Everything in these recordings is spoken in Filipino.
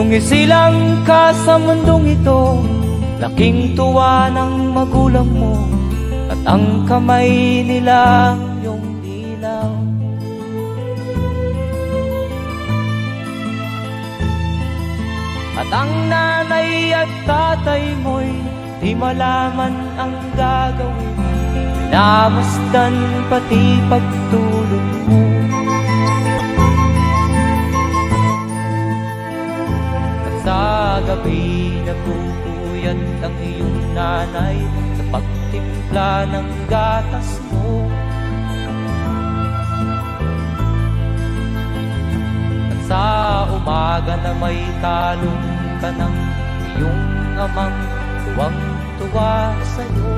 Nung isilang ka sa mundong ito, laking tuwa ng magulang mo, at ang kamay nila yung ilaw. At ang nanay at tatay mo'y di malaman ang gagawin, namasdan pati pagtulog mo. At sa gabi nagpupuyat ang iyong nanay sa pagtimpla ng gatas mo. At sa umaga na may talong ka ng iyong amang tuwang-tuwa sa'yo.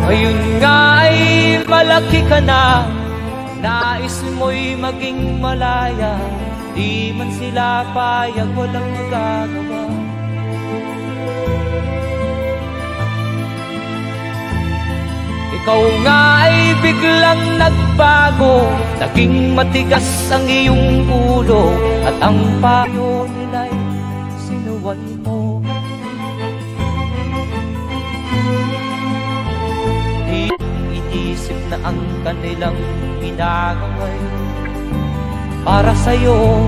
Ngayon nga ay malaki ka na, nais mo'y maging malaya, di man sila payag, walang magagawa. Ikaw nga ay biglang nagbago, naging matigas ang iyong ulo, at ang payo nila'y sinuway mo. Di inisip na ang kanilang ginagaway para sa'yo.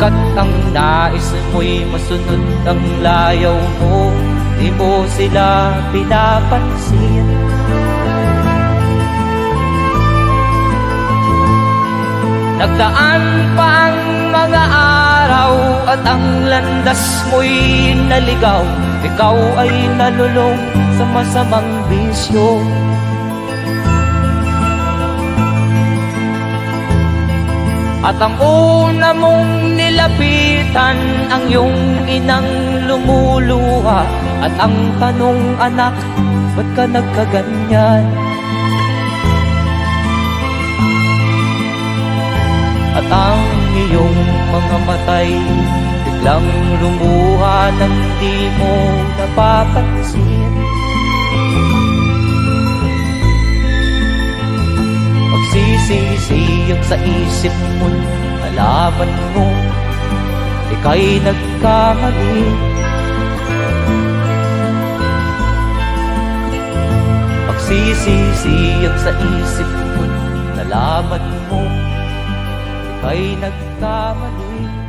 Kat ang nais mo'y masunod ang layaw mo, di mo sila pinapansin. Nagdaan pa ang mga araw at ang landas mo'y naligaw, ikaw ay nalulong sa masamang bisyo. At ang una mong nilapitan ang iyong inang lumuluha, at ang tanong, anak, ba't ka nagkaganyan? At ang iyong mga matay biglang lumuha nang di mo napapansin. Magsisisiyag sa isip mo, nalaman mo ika'y nagkamali. Magsisisiyag sa isip mo, nalaman mo ika'y nagkamali.